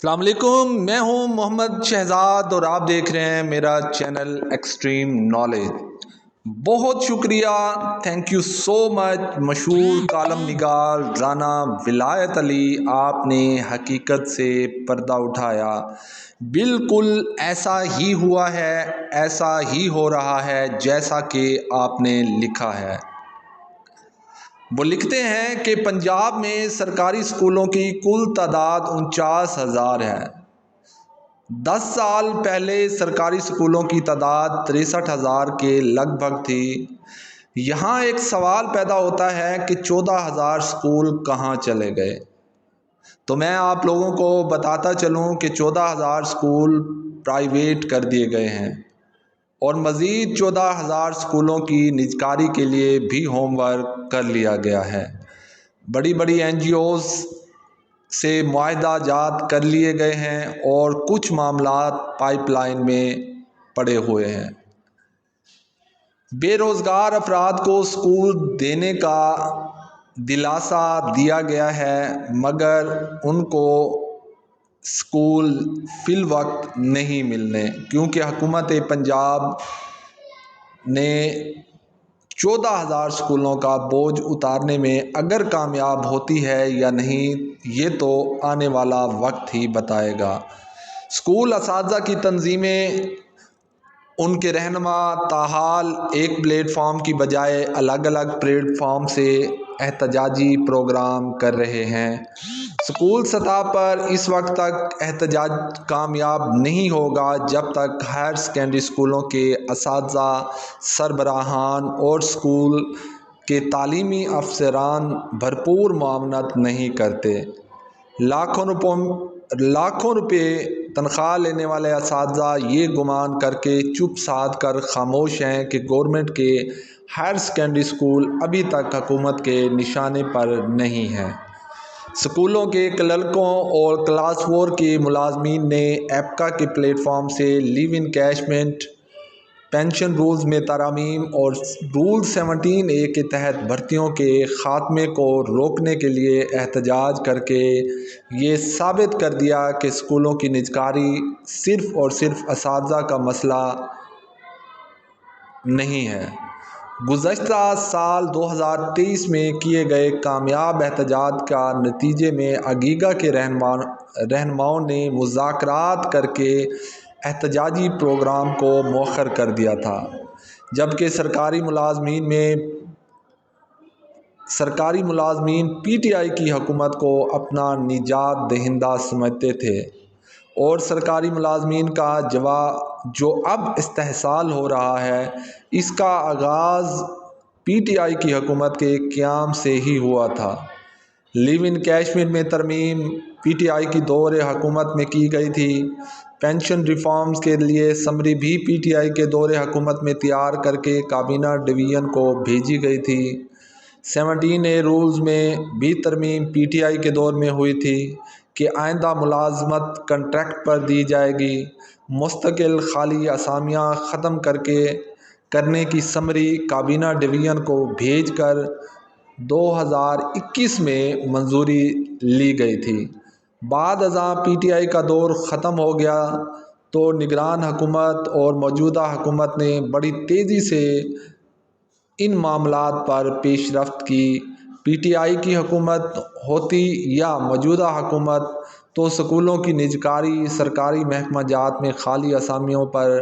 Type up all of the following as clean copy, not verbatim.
السلام علیکم، میں ہوں محمد شہزاد اور آپ دیکھ رہے ہیں میرا چینل ایکسٹریم نالج۔ بہت شکریہ، تھینک یو سو مچ مشہور کالم نگار رانا ولایت علی، آپ نے حقیقت سے پردہ اٹھایا۔ بالکل ایسا ہی ہوا ہے، ایسا ہی ہو رہا ہے جیسا کہ آپ نے لکھا ہے۔ وہ لکھتے ہیں کہ پنجاب میں سرکاری اسکولوں کی کل تعداد 49,000 ہے۔ 10 سال پہلے سرکاری اسکولوں کی تعداد 63,000 کے لگ بھگ تھی۔ یہاں ایک سوال پیدا ہوتا ہے کہ 14,000 اسکول کہاں چلے گئے؟ تو میں آپ لوگوں کو بتاتا چلوں کہ 14,000 اسکول پرائیویٹ کر دیے گئے ہیں اور مزید 14,000 اسکولوں کی نجکاری کے لیے بھی ہوم ورک کر لیا گیا ہے۔ بڑی بڑی NGOs سے معاہدہ جات کر لیے گئے ہیں اور کچھ معاملات پائپ لائن میں پڑے ہوئے ہیں۔ بے روزگار افراد کو اسکول دینے کا دلاسا دیا گیا ہے، مگر ان کو اسکول فی الوقت نہیں ملنے، کیونکہ حکومت پنجاب نے 14,000 اسکولوں کا بوجھ اتارنے میں اگر کامیاب ہوتی ہے یا نہیں، یہ تو آنے والا وقت ہی بتائے گا۔ اسکول اساتذہ کی تنظیمیں، ان کے رہنما تاحال ایک پلیٹ فارم کی بجائے الگ الگ پلیٹ فارم سے احتجاجی پروگرام کر رہے ہیں۔ اسکول سطح پر اس وقت تک احتجاج کامیاب نہیں ہوگا جب تک ہائر سیکنڈری اسکولوں کے اساتذہ، سربراہان اور اسکول کے تعلیمی افسران بھرپور معاونت نہیں کرتے۔ لاکھوں روپے تنخواہ لینے والے اساتذہ یہ گمان کر کے چپ سادھ کر خاموش ہیں کہ گورنمنٹ کے ہائر سیکنڈری اسکول ابھی تک حکومت کے نشانے پر نہیں ہیں۔ اسکولوں کے کلرکوں اور کلاس 4 کے ملازمین نے ایپکا کے پلیٹ فارم سے لیو انکیشمنٹ، پینشن رولز میں ترامیم اور رول 17A کے تحت بھرتیوں کے خاتمے کو روکنے کے لیے احتجاج کر کے یہ ثابت کر دیا کہ اسکولوں کی نجکاری صرف اور صرف اساتذہ کا مسئلہ نہیں ہے۔ گزشتہ سال 2023 میں کیے گئے کامیاب احتجاج کا نتیجے میں اگیگا کے رہنماؤں نے مذاکرات کر کے احتجاجی پروگرام کو مؤخر کر دیا تھا، جبکہ سرکاری ملازمین PTI کی حکومت کو اپنا نجات دہندہ سمجھتے تھے، اور سرکاری ملازمین کا جو اب استحصال ہو رہا ہے، اس کا آغاز PTI کی حکومت کے قیام سے ہی ہوا تھا۔ لیو انکیشمنٹ میں ترمیم PTI کی دور حکومت میں کی گئی تھی۔ پینشن ریفارمز کے لیے سمری بھی PTI کے دور حکومت میں تیار کر کے کابینہ ڈویژن کو بھیجی گئی تھی۔ 17A رولز میں بھی ترمیم PTI کے دور میں ہوئی تھی کہ آئندہ ملازمت کنٹریکٹ پر دی جائے گی۔ مستقل خالی اسامیاں ختم کرنے کی سمری کابینہ ڈویژن کو بھیج کر 2021 میں منظوری لی گئی تھی۔ بعد ازاں PTI کا دور ختم ہو گیا تو نگران حکومت اور موجودہ حکومت نے بڑی تیزی سے ان معاملات پر پیش رفت کی۔ PTI کی حکومت ہوتی یا موجودہ حکومت تو اسکولوں کی نجکاری، سرکاری محکمہ جات میں خالی اسامیوں پر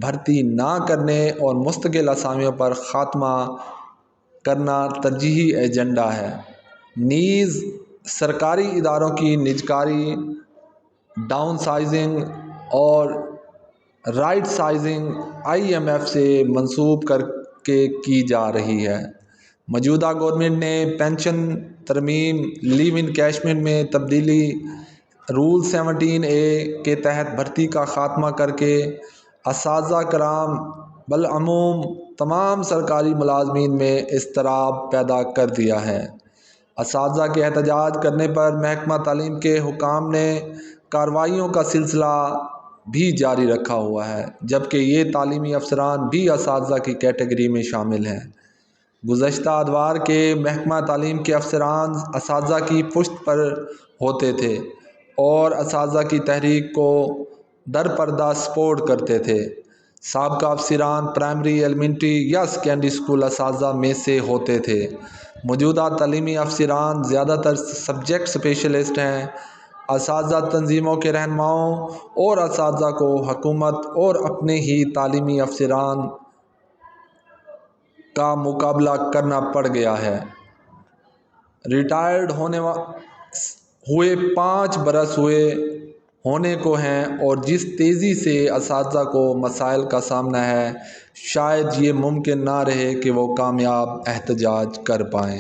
بھرتی نہ کرنے اور مستقل اسامیوں پر خاتمہ کرنا ترجیحی ایجنڈا ہے۔ نیز سرکاری اداروں کی نجکاری، ڈاؤن سائزنگ اور رائٹ سائزنگ IMF سے منسوب کر کے کی جا رہی ہے۔ موجودہ گورنمنٹ نے پینشن ترمیم، لیو انکیشمنٹ میں تبدیلی، رول 17A کے تحت بھرتی کا خاتمہ کر کے اساتذہ کرام بالعموم تمام سرکاری ملازمین میں اضطراب پیدا کر دیا ہے۔ اساتذہ کے احتجاج کرنے پر محکمہ تعلیم کے حکام نے کارروائیوں کا سلسلہ بھی جاری رکھا ہوا ہے، جبکہ یہ تعلیمی افسران بھی اساتذہ کی کیٹیگری میں شامل ہیں۔ گزشتہ ادوار کے محکمہ تعلیم کے افسران اساتذہ کی پشت پر ہوتے تھے اور اساتذہ کی تحریک کو در پردہ سپورٹ کرتے تھے۔ سابقہ افسران پرائمری، ایلیمنٹری یا سیکنڈری اسکول اساتذہ میں سے ہوتے تھے۔ موجودہ تعلیمی افسران زیادہ تر سبجیکٹ اسپیشلسٹ ہیں۔ اساتذہ تنظیموں کے رہنماؤں اور اساتذہ کو حکومت اور اپنے ہی تعلیمی افسران کا مقابلہ کرنا پڑ گیا ہے۔ ریٹائرڈ ہوئے 5 برس ہونے کو ہیں اور جس تیزی سے اساتذہ کو مسائل کا سامنا ہے، شاید یہ ممکن نہ رہے کہ وہ کامیاب احتجاج کر پائیں۔